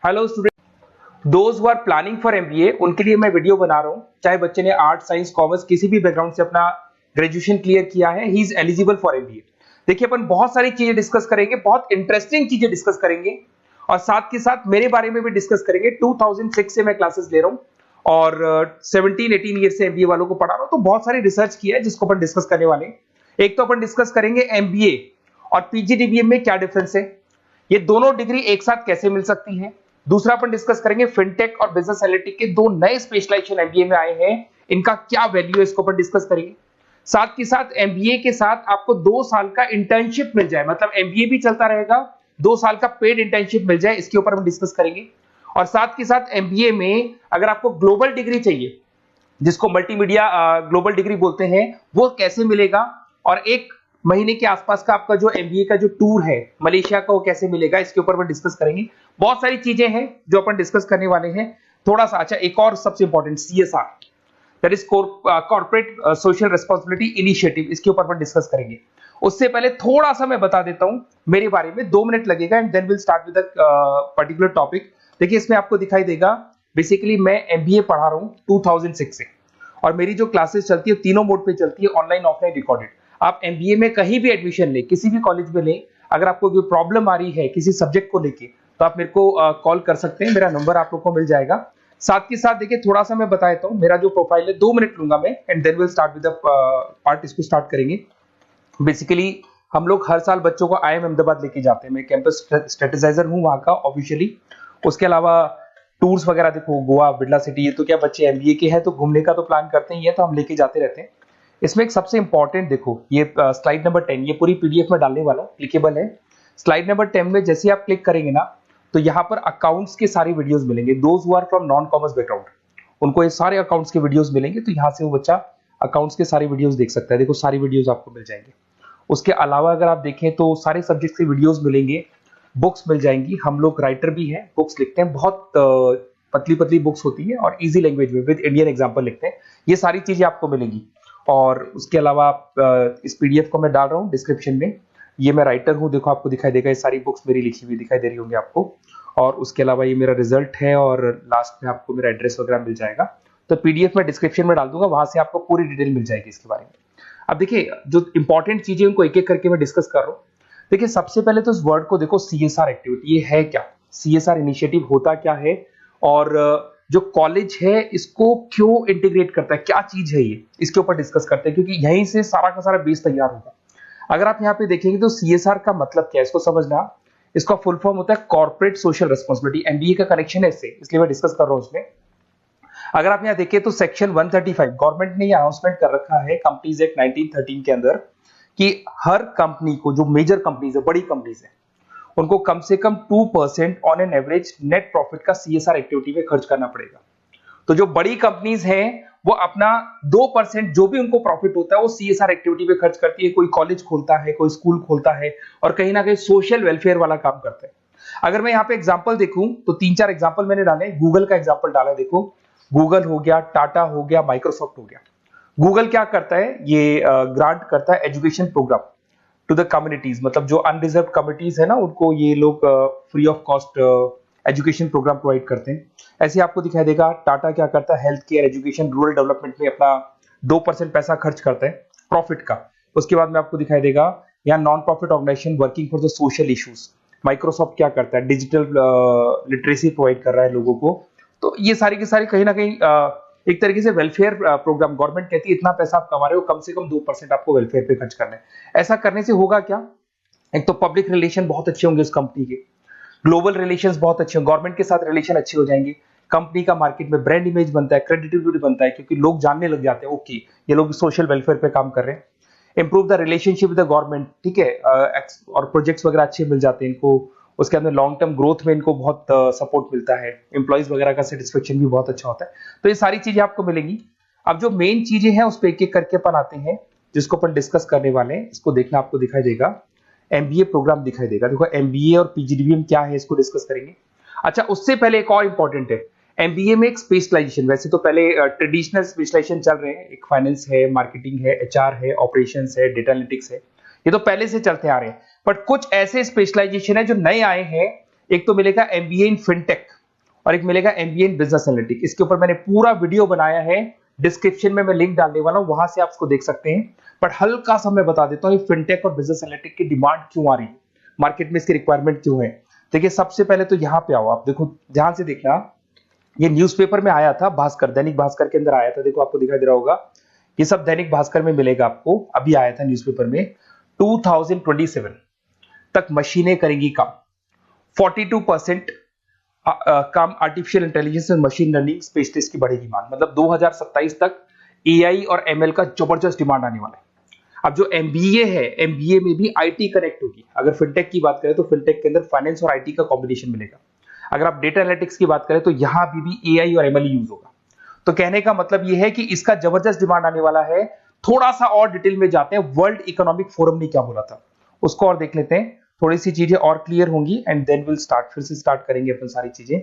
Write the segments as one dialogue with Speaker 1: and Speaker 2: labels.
Speaker 1: Hello student, those who are planning for MBA उनके लिए मैं वीडियो बना रहा हूं। चाहे बच्चे ने आर्ट, साइंस, कॉमर्स किसी भी बैकग्राउंड से अपना ग्रेजुएशन क्लियर किया है, he is eligible for MBA. देखिए, अपन बहुत सारी चीजें डिस्कस करेंगे, बहुत इंटरेस्टिंग चीजें डिस्कस करेंगे और साथ के साथ मेरे बारे में भी डिस्कस करेंगे। 2006 से मैं क्लासेस ले रहा हूं और 17-18 ईयर से एमबीए वालों को पढ़ा रहा हूं, तो बहुत सारी रिसर्च की है जिसको अपन डिस्कस करने वाले हैं। एक तो अपन डिस्कस करेंगे एमबीए और पीजीडीबीएम में क्या डिफरेंस है, ये दोनों डिग्री एक साथ कैसे मिल सकती है। दूसरा अपन डिस्कस करेंगे फिनटेक और बिजनेस एनालिटिक के दो नए स्पेशलाइजेशन एमबीए में आए हैं, इनका क्या वैल्यू है, इसको अपन डिस्कस करेंगे। साथ के साथ एमबीए के साथ आपको 2 साल का इंटर्नशिप मिल जाए, मतलब एमबीए भी चलता रहेगा, 2 साल का पेड इंटर्नशिप मिल जाए, इसके ऊपर हम डिस्कस करेंगे। और साथ के साथ एमबीए में अगर आपको ग्लोबल डिग्री चाहिए, जिसको मल्टीमीडिया ग्लोबल डिग्री बोलते हैं, वो कैसे मिलेगा, और 1 महीने के आसपास का आपका जो एमबीए का जो टूर है मलेशिया का, वो कैसे मिलेगा, इसके ऊपर हम डिस्कस करेंगे। बहुत सारी चीजें हैं जो अपन डिस्कस करने वाले हैं। थोड़ा सा अच्छा, एक और सबसे important CSR, that is corporate social responsibility initiative, इसके ऊपर अपन डिस्कस करेंगे। उससे पहले थोड़ा सा मैं बता देता हूं मेरे बारे में, 2 मिनट लगेगा and then will start with particular topic. देखिए, इसमें आपको दिखाई देगा बेसिकली मैं एमबीए पढ़ा रहा हूं 2006 से, और मेरी जो क्लासेस चलती है तीनों मोड पे चलती है, ऑनलाइन, ऑफलाइन, रिकॉर्डेड। आप एमबीए में कहीं भी एडमिशन ले, किसी भी कॉलेज में ले, अगर आपको कोई प्रॉब्लम आ रही है किसी सब्जेक्ट को लेके, तो आप मेरे को कॉल कर सकते हैं, मेरा नंबर आप लोग को मिल जाएगा। साथ के साथ देखिए, थोड़ा सा मैं बता देता हूँ मेरा जो प्रोफाइल है, 2 मिनट लूंगा मैं and then will start with the part, इसको स्टार्ट करेंगे। बेसिकली हम लोग हर साल बच्चों को आईएम अहमदाबाद लेके जाते हैं, मैं कैंपस स्ट्रेटेजाइजर हूँ वहाँ का ऑफिशियली। उसके अलावा टूर्स वगैरह, देखो गोवा, बिरला सिटी, ये तो क्या बच्चे एमबीए के हैं तो घूमने का तो प्लान करते ही है, तो हम लेके जाते रहते हैं। इसमें एक सबसे इंपॉर्टेंट, देखो ये स्लाइड नंबर 10, ये पूरी पीडीएफ में डालने वाला हूँ, क्लिकेबल है। स्लाइड नंबर 10 में जैसे आप क्लिक करेंगे ना, तो यहाँ पर अकाउंट्स के सारी वीडियोस मिलेंगे। Those who are from non commerce background, उनको ये सारे अकाउंट्स के वीडियोस मिलेंगे, तो यहाँ से वो बच्चा अकाउंट्स के सारी वीडियोस देख सकता है। देखो, सारी वीडियोस आपको मिल जाएंगे। उसके अलावा अगर आप देखें तो सारे सब्जेक्ट के वीडियोस मिलेंगे, बुक्स मिल जाएंगी। हम लोग राइटर भी हैं, बुक्स लिखते हैं, बहुत पतली पतली बुक्स होती है और इजी लैंग्वेज में विद इंडियन एग्जांपल लिखते हैं। ये सारी चीजें आपको मिलेंगी। और उसके अलावा इस पीडीएफ को मैं डाल रहा हूँ डिस्क्रिप्शन में, ये मैं राइटर हूँ, देखो आपको दिखाई देगा, ये सारी बुक्स मेरी लिखी हुई दिखाई दे रही होंगी आपको। और उसके अलावा ये मेरा रिजल्ट है और लास्ट में आपको मेरा एड्रेस वगैरह मिल जाएगा। तो पीडीएफ में डिस्क्रिप्शन में डाल दूंगा, वहां से आपको पूरी डिटेल मिल जाएगी इसके बारे में। अब देखिए, जो इंपॉर्टेंट चीजें उनको एक एक करके मैं डिस्कस कर रहा हूँ। देखिए, सबसे पहले तो इस वर्ड को देखो, सीएसआर एक्टिविटी, ये है क्या, सीएसआर इनिशिएटिव होता क्या है, और जो कॉलेज है इसको क्यों इंटीग्रेट करता है, क्या चीज है ये, इसके ऊपर डिस्कस करते हैं, क्योंकि यहीं से सारा का सारा बेस तैयार होगा। अगर आप यहाँ पे देखेंगे तो सीएसआर का मतलब क्या है, इसको समझना। इसका फुल फॉर्म होता है कॉर्पोरेट सोशल रिस्पांसिबिलिटी। एमबीए का कनेक्शन है इससे, इसलिए मैं डिस्कस कर रहा हूँ उसमें। अगर आप यहाँ देखिए तो सेक्शन 135 गवर्नमेंट ने अनाउंसमेंट कर रखा है कंपनीज एक्ट 1913 के अंदर, कि हर कंपनी को, जो मेजर कंपनीज है, बड़ी कंपनीज है, उनको कम से कम 2% on an average net profit का सीएसआर एक्टिविटी में खर्च करना पड़ेगा। तो जो बड़ी कंपनीज हैं वो अपना 2% जो भी उनको प्रॉफिट होता है वो सीएसआर एक्टिविटी पे खर्च करती है। कोई कॉलेज खोलता है, कोई स्कूल खोलता है, और कहीं ना कहीं सोशल वेलफेयर वाला काम करता है। अगर मैं यहाँ पे एग्जांपल देखूं तो 3-4 एग्जांपल मैंने डाले। गूगल का एग्जांपल डाला, देखो गूगल हो गया, टाटा हो गया, माइक्रोसॉफ्ट हो गया। गूगल क्या करता है, ये ग्रांट करता है education programme to the communities, मतलब जो अनरिजर्व कम्युनिटीज है ना, उनको ये लोग free of cost education programme provide करते हैं। ऐसे आपको दिखाई देगा टाटा क्या करता है, health care, education, rural development में अपना 2% पैसा खर्च करता है प्रॉफिट का। उसके बाद में आपको दिखाई देगा यहाँ non profit organisation working for the social issues. Microsoft क्या करता है, डिजिटल लिटरेसी प्रोवाइड कर रहा है लोगों को। तो ये सारी की सारी कहीं ना कहीं एक तरीके से वेलफेयर प्रोग्राम। गवर्नमेंट कहती है इतना पैसा आप कमा रहे हो, कम से कम 2% आपको वेलफेयर पे खर्च करना है। ऐसा करने से होगा क्या, एक तो पब्लिक रिलेशन बहुत अच्छे होंगे उस कंपनी के, ग्लोबल रिलेशंस बहुत अच्छे होंगे, गवर्नमेंट के साथ रिलेशन अच्छे हो जाएंगे, कंपनी का मार्केट में ब्रांड इमेज बनता है, क्रेडिबिलिटी बनता है, क्योंकि लोग जानने लग जाते हैं ओके ये लोग सोशल वेलफेयर पे काम कर रहे हैं। Improve the relationship with the government, ठीक है, और प्रोजेक्ट्स वगैरह अच्छे मिल जाते हैं इनको। उसके अंदर लॉन्ग टर्म ग्रोथ में इनको बहुत सपोर्ट मिलता है, एम्प्लॉइज वगैरह का सेटिस्फेक्शन भी बहुत अच्छा होता है। तो ये सारी चीजें आपको मिलेंगी। अब जो मेन चीजें हैं उस पर एक एक करके अपन आते हैं, जिसको अपन डिस्कस करने वाले हैं। इसको देखना, आपको दिखाई देगा एमबीए प्रोग्राम दिखाई देगा। देखो एमबीए और पीजीडीबीएम क्या है, इसको डिस्कस करेंगे। अच्छा, उससे पहले एक और इंपॉर्टेंट है, एमबीए में एक स्पेशलाइजेशन, वैसे तो पहले ट्रेडिशनल स्पेशलाइजेशन चल रहे हैं, एक फाइनेंस है, मार्केटिंग है, एचआर है, ऑपरेशंस है, डेटा एनालिटिक्स है, ये तो पहले से चलते आ रहे हैं। बट कुछ ऐसे स्पेशलाइजेशन है जो नए आए हैं, एक तो मिलेगा एमबीए इन फिनटेक और एक मिलेगा एमबीए इन बिजनेस एनालिटिक्स। इसके ऊपर मैंने पूरा वीडियो बनाया है, डिस्क्रिप्शन में मैं लिंक डालने वाला हूं, वहां से आप उसको देख सकते हैं। बट हल्का सा मैं बता देता हूं फिनटेक और बिजनेस एनालिटिक्स की डिमांड क्यों आ रही है, मार्केट में इसकी रिक्वायरमेंट क्यों है। देखिए सबसे पहले तो यहाँ पे आओ, आप देखो ध्यान से देखना, ये न्यूज़पेपर में आया था, भास्कर, दैनिक भास्कर के अंदर आया था। देखो आपको दिखाई दे रहा होगा, ये सब दैनिक भास्कर में मिलेगा आपको, अभी आया था न्यूज़पेपर में। 2027 तक मशीनें करेंगी काम, 42% काम आर्टिफिशियल इंटेलिजेंस और मशीन लर्निंग स्पेशलिस्ट की बढ़ेगी मांग। मतलब 2027 तक एआई और एमएल का जबरदस्त डिमांड आने वाला है। अब जो एमबीए है, एमबीए में भी आईटी कनेक्ट होगी। अगर फिनटेक की बात करें तो फिनटेक के अंदर फाइनेंस और आईटी का कॉम्बिनेशन मिलेगा। अगर आप डेटा एनालिटिक्स की बात करें तो यहां भी एआई और एमएल यूज होगा। तो कहने का मतलब यह है कि इसका जबरदस्त डिमांड आने वाला है। थोड़ा सा और डिटेल में जाते हैं, वर्ल्ड इकोनॉमिक फोरम ने क्या बोला था उसको और देख लेते हैं, थोड़ी सी चीजें और क्लियर होंगी एंड देन विल स्टार्ट, फिर से स्टार्ट करेंगे अपन सारी चीजें।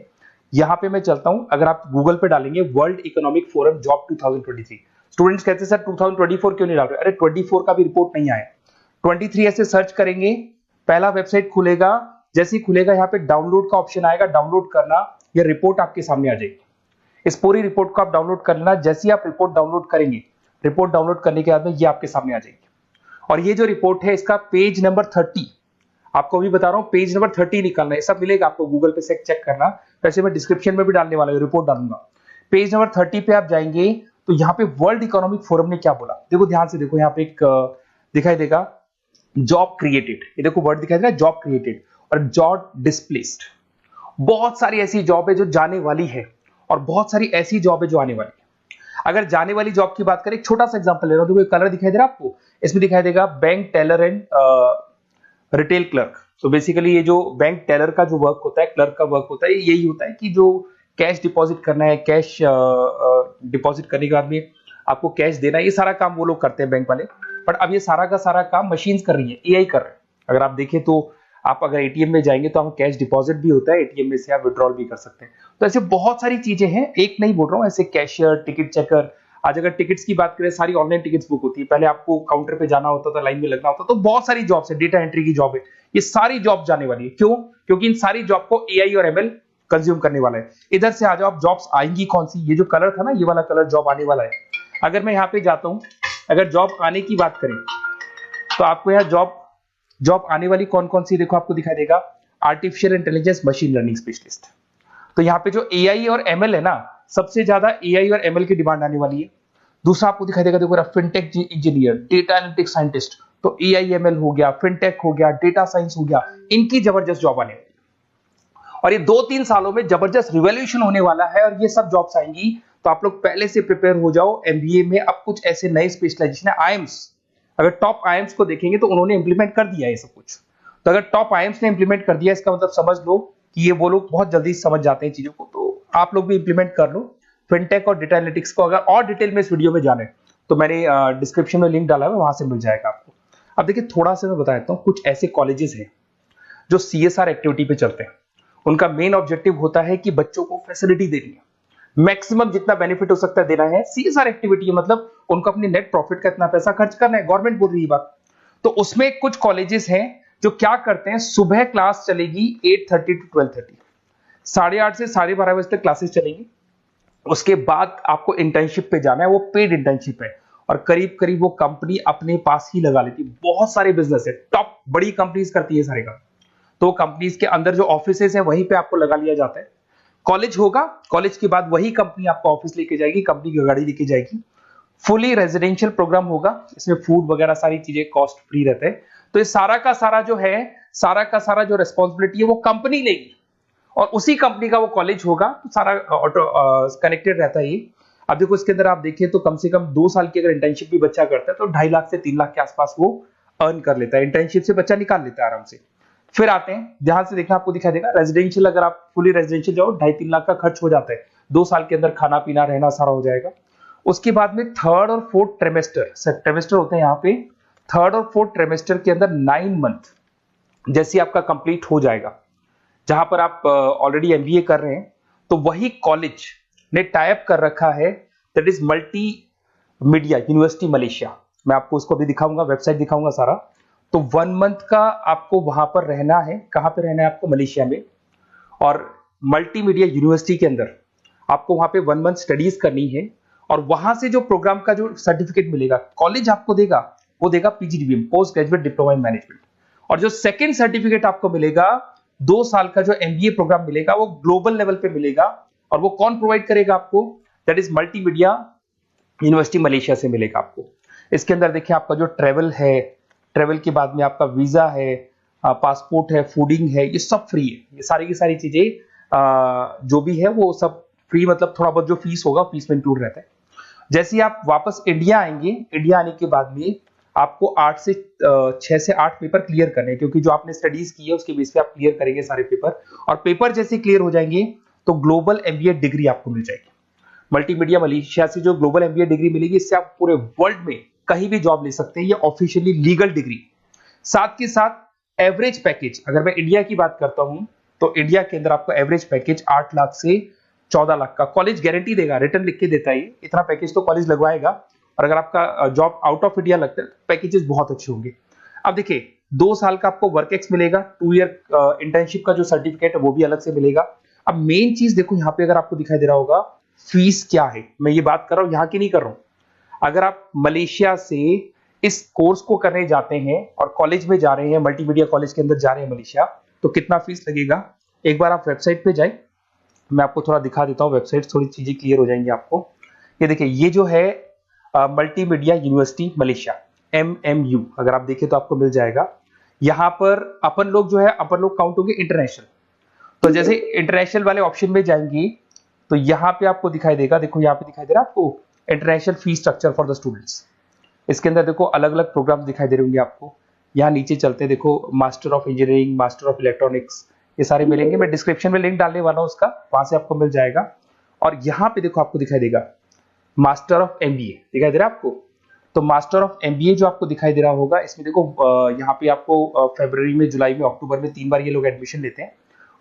Speaker 1: यहां पे मैं चलता हूं, अगर आप गूगल पे डालेंगे world economic forum job 2023, students कहते हैं सर 2024 क्यों नहीं डाल रहे? अरे 24 का भी रिपोर्ट नहीं आया, 23 ऐसे सर्च करेंगे, पहला वेबसाइट खुलेगा, जैसे ही खुलेगा यहाँ पे डाउनलोड का ऑप्शन आएगा, डाउनलोड करना, ये रिपोर्ट आपके सामने आ जाएगी। इस पूरी रिपोर्ट को आप डाउनलोड कर लेना। जैसे ही आप रिपोर्ट डाउनलोड करेंगे, रिपोर्ट डाउनलोड करने के बाद में ये आपके सामने आ जाएगी। और ये जो रिपोर्ट है इसका पेज नंबर 30, आपको भी बता रहा हूं पेज नंबर 30 निकालना है, सब मिलेगा आपको गूगल पे से चेक करना। वैसे मैं डिस्क्रिप्शन में भी डालने वाला हूं, रिपोर्ट डालूंगा। पेज नंबर 30 पे आप जाएंगे तो यहाँ पे वर्ल्ड इकोनॉमिक फोरम ने क्या बोला, देखो ध्यान से देखो, यहाँ पे एक दिखाई देगा जॉब क्रिएटेड, ये देखो वर्ड दिखाई दे रहा है जॉब क्रिएटेड और जॉब डिस्प्लेस्ड। बहुत सारी ऐसी जॉब है जो जाने वाली है और बहुत सारी ऐसी जॉब है जो आने वाली है। अगर जाने वाली जॉब की बात करें, एक छोटा सा एग्जांपल ले रहा हूं, देखो कलर दिखाई दे रहा है आपको, इसमें दिखाई देगा bank teller and retail clerk. So basically ये जो बैंक टेलर का जो वर्क होता है, क्लर्क का वर्क होता है, यही होता है कि जो कैश डिपॉजिट करना है, कैश डिपॉजिट करने के बाद में आपको कैश देना है, ये सारा काम वो लोग करते हैं बैंक वाले। बट अब ये सारा का सारा काम मशीन्स कर रही है, एआई कर रहे हैं। अगर आप देखें तो आप अगर एटीएम में जाएंगे तो हम कैश डिपॉजिट भी होता है, एटीएम में से आप विड्रॉल भी कर सकते हैं। तो ऐसे बहुत सारी चीजें हैं, एक नहीं बोल रहा हूँ, ऐसे कैशियर, टिकट चेकर। आज अगर टिकट्स की बात करें, सारी ऑनलाइन टिकट्स बुक होती है, पहले आपको काउंटर पे जाना होता था, लाइन में लगना होता, तो बहुत सारी जॉब्स है, डेटा एंट्री की जॉब है, ये सारी जॉब जाने वाली है। क्यों? क्योंकि इन सारी जॉब को एआई और एमएल कंज्यूम करने वाला है। इधर से आ जाओ, आप जॉब्स आएंगी कौन सी, ये जो कलर था ना, ये वाला कलर जॉब आने वाला है। अगर मैं यहाँ पे जाता हूँ, अगर जॉब आने की बात करें तो आपको यहाँ जॉब आने वाली कौन कौन सी, देखो आपको दिखाई देगा artificial intelligence machine learning specialist. तो यहाँ पे जो एआई और एमएल है ना, सबसे ज्यादा एआई और एमएल की डिमांड आने वाली है। दूसरा आपको दिखाई देगा, देखो fintech engineer, data analytics scientist, तो एआई एमएल हो गया, फिनटेक हो गया, डेटा साइंस हो गया, इनकी जबरदस्त जॉब आने वाली है। और ये 2-3 सालों में जबरदस्त रिवॉल्यूशन होने वाला है और ये सब जॉब्स आएंगी। तो आप लोग पहले से प्रिपेयर हो जाओ। एमबीए में अब कुछ ऐसे नए स्पेशलाइजेशन है, आईएम्स, अगर टॉप आईएम्स को देखेंगे तो उन्होंने इंप्लीमेंट कर दिया है ये सब कुछ। तो अगर टॉप आईएम्स ने इंप्लीमेंट कर दिया, इसका मतलब समझ लो कि ये वो लोग बहुत जल्दी समझ जाते हैं चीजों को, तो आप लोग भी इंप्लीमेंट कर लो फिनटेक और डेटा एनालिटिक्स को। अगर और डिटेल में इस वीडियो में जाने तो मैंने डिस्क्रिप्शन में लिंक डाला है, वहां से मिल जाएगा आपको। अब देखिए थोड़ा सा मैं बता देता हूँ, कुछ ऐसे कॉलेजेस हैं जो सीएसआर एक्टिविटी पे चलते हैं। उनका मेन ऑब्जेक्टिव होता है कि बच्चों को फैसिलिटी देनी है, मैक्सिमम जितना बेनिफिट हो सकता है देना है। सीएसआर एक्टिविटी मतलब उनको अपनी नेट प्रॉफिट का इतना पैसा खर्च करना है, गवर्नमेंट बोल रही है बात। तो उसमें कुछ कॉलेजेस हैं जो क्या करते हैं, सुबह क्लास चलेगी 8:30 to 12:30, 8:30 से 12:30 बजे तक क्लासेस चलेंगी। उसके बाद आपको इंटर्नशिप पे जाना है, वो पेड इंटर्नशिप है और करीब करीब वो कंपनी अपने पास ही लगा लेती है। बहुत सारे बिजनेस है, टॉप बड़ी कंपनीज करती है सारे काम। तो कंपनीज के अंदर जो ऑफिसेज है वहीं पे आपको लगा लिया जाता है। कॉलेज होगा, कॉलेज के बाद वही कंपनी आपको ऑफिस लेके जाएगी, कंपनी की गाड़ी लेके जाएगी। फुली रेजिडेंशियल प्रोग्राम होगा, इसमें फूड वगैरह सारी चीजें कॉस्ट फ्री रहते हैं। तो ये सारा का सारा जो है, सारा का सारा जो रिस्पॉन्सिबिलिटी है वो कंपनी लेगी और उसी कंपनी का वो कॉलेज होगा। तो सारा ऑटो कनेक्टेड रहता है ये। अब देखो इसके अंदर आप देखें तो कम से कम 2 साल की अगर इंटर्नशिप भी बच्चा करता है तो 2.5 लाख से 3 लाख के आसपास वो अर्न कर लेता है, इंटर्नशिप से बच्चा निकाल लेता है आराम से। फिर आते हैं, ध्यान से देखना, आपको दिखाई देगा रेजिडेंशियल, अगर आप फुली रेजिडेंशियल जाओ 2.5-3 लाख का खर्च हो जाता है। 2 साल के अंदर खाना पीना रहना सारा हो जाएगा। उसके बाद में 3rd और 4th ट्रिमेस्टर होते हैं यहाँ पे। 3rd और 4th ट्रिमेस्टर के अंदर 9 मंथ जैसे आपका कंप्लीट हो जाएगा, जहां पर आप ऑलरेडी एमबीए कर रहे हैं, तो वही कॉलेज ने टाइप कर रखा है, that is multi media university Malaysia. मैं आपको उसको भी दिखाऊंगा, वेबसाइट दिखाऊंगा सारा। तो 1 मंथ का आपको वहां पर रहना है। कहां पे रहना है आपको? मलेशिया में। और मल्टीमीडिया यूनिवर्सिटी के अंदर आपको वहां पे 1 मंथ स्टडीज करनी है और वहां से जो प्रोग्राम का जो सर्टिफिकेट मिलेगा कॉलेज आपको देगा, वो देगा PGDBM, post graduate diploma in management. और जो सेकंड सर्टिफिकेट आपको मिलेगा 2 साल का जो एमबीए प्रोग्राम मिलेगा वो ग्लोबल लेवल पे मिलेगा। और वो कौन प्रोवाइड करेगा आपको? That is multimedia university Malaysia से मिलेगा आपको। इसके अंदर देखिए आपका जो ट्रेवल है, ट्रेवल के बाद में आपका वीजा है, पासपोर्ट है, फूडिंग है, ये सब फ्री है। ये सारी की सारी चीजें जो भी है वो सब फ्री, मतलब थोड़ा बहुत जो फीस होगा फीस में इंक्लूड रहता है। जैसे ही आप वापस इंडिया आएंगे, इंडिया आने के बाद में आपको 6 से 8 पेपर क्लियर करने हैं, क्योंकि जो आपने स्टडीज की है उसके बेस पे आप क्लियर करेंगे सारे पेपर। और पेपर जैसे क्लियर हो जाएंगे तो ग्लोबल एमबीए डिग्री आपको मिल जाएगी। मल्टीमीडिया मलेशिया से जो ग्लोबल एमबीए डिग्री मिलेगी, इससे आप पूरे वर्ल्ड में कहीं भी जॉब ले सकते हैं। ये ऑफिशियली लीगल डिग्री। साथ के साथ एवरेज पैकेज, अगर मैं इंडिया की बात करता हूं तो इंडिया के अंदर आपको एवरेज पैकेज 8 लाख से 14 लाख का कॉलेज गारंटी देगा, रिटर्न लिख के देता है। इतना पैकेज तो कॉलेज लगवाएगा। और अगर आपका जॉब आउट ऑफ इंडिया लगता है तो पैकेजेस बहुत अच्छे होंगे। अब देखिए 2 साल का आपको वर्क एक्स मिलेगा, 2 ईयर इंटर्नशिप का जो सर्टिफिकेट है वो भी अलग से मिलेगा। अब मेन चीज देखो यहाँ पे, अगर आपको दिखाई दे रहा होगा फीस क्या है, मैं ये बात कर रहा हूँ यहाँ की नहीं कर रहा हूँ। अगर आप मलेशिया से इस कोर्स को करने जाते हैं और कॉलेज में जा रहे हैं, मल्टीमीडिया कॉलेज के अंदर जा रहे हैं मलेशिया, तो कितना फीस लगेगा? एक बार आप वेबसाइट पे जाए, मैं आपको थोड़ा दिखा देता हूँ, वेबसाइट थोड़ी चीजें क्लियर हो जाएंगी आपको। ये देखिए, ये जो है मल्टीमीडिया यूनिवर्सिटी मलेशिया, MMU, अगर आप देखें तो आपको मिल जाएगा। यहाँ पर अपन लोग जो है, अपन लोग काउंट होंगे इंटरनेशनल। तो जैसे इंटरनेशनल वाले ऑप्शन में जाएंगे तो यहाँ पे आपको दिखाई देगा, देखो यहाँ पे दिखाई दे रहा है आपको international fees structure for the students. इसके अंदर देखो अलग अलग प्रोग्राम्स दिखाई दे रहे होंगे आपको। यहाँ नीचे चलते हैं, देखो master of engineering, master of electronics, ये सारे मिलेंगे। मैं डिस्क्रिप्शन में लिंक डालने वाला हूँ उसका, वहां से आपको मिल जाएगा। और यहाँ पे देखो आपको दिखाई देगा मास्टर ऑफ एमबीए, दिखाई दे रहा है आपको। तो मास्टर ऑफ एमबीए जो आपको दिखाई दे रहा होगा, इसमें देखो यहाँ पे आपको फरवरी में, जुलाई में, अक्टूबर में 3 बार ये लोग एडमिशन लेते हैं।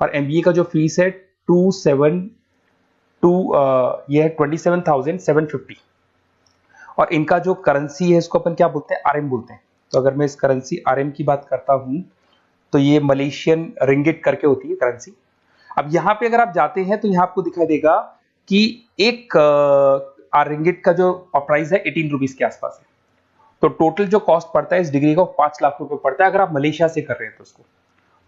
Speaker 1: और एमबीए का जो फीस है 27,750। और इनका जो करेंसी है इसको अपन क्या बोलते हैं? आरएम बोलते हैं। तो अगर मैं इस करेंसी आरएम की बात करता हूं तो ये मलेशियन रिंगिट करके होती है करेंसी। अब यहाँ पे अगर आप जाते हैं तो यहाँ आपको दिखाई देगा कि एक रिंगिट का जो प्राइस है 18 रुपीज के आसपास है। तो टोटल जो कॉस्ट पड़ता है इस डिग्री का 5 लाख रुपए पड़ता है, अगर आप मलेशिया से कर रहे हैं तो उसको।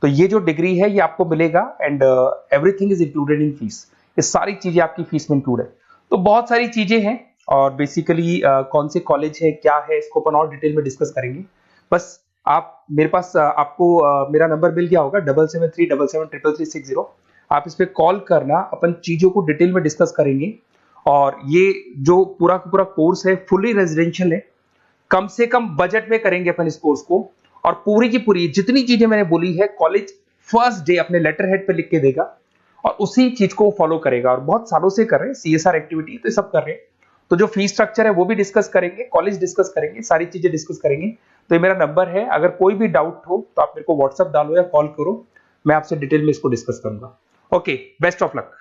Speaker 1: तो ये जो डिग्री है ये आपको मिलेगा and everything is included in fees. ये सारी चीजें आपकी फीस में इंक्लूड है। तो बहुत सारी चीजें हैं और बेसिकली कौन से कॉलेज है, क्या है, इसको अपन और डिटेल में डिस्कस करेंगे। बस आप मेरे पास आपको मेरा नंबर मिल गया होगा 7737773360। आप इस पे कॉल करना, अपन चीजों को डिटेल में डिस्कस करेंगे। और ये जो पूरा का पूरा कोर्स है फुली रेजिडेंशियल है, कम से कम बजट में करेंगे अपन इस कोर्स को। और पूरी की पूरी जितनी चीजें मैंने बोली है कॉलेज फर्स्ट डे अपने लेटर हेड पे लिख के देगा और उसी चीज को फॉलो करेगा। और बहुत सालों से कर रहे हैं, CSR एक्टिविटी तो सब कर रहे हैं। तो जो फीस स्ट्रक्चर है वो भी डिस्कस करेंगे, कॉलेज डिस्कस करेंगे, सारी चीजें डिस्कस करेंगे। तो ये मेरा नंबर है, अगर कोई भी डाउट हो तो आप मेरे को व्हाट्सएप डालो या कॉल करो, मैं आपसे डिटेल में इसको डिस्कस करूंगा। Okay, best of luck.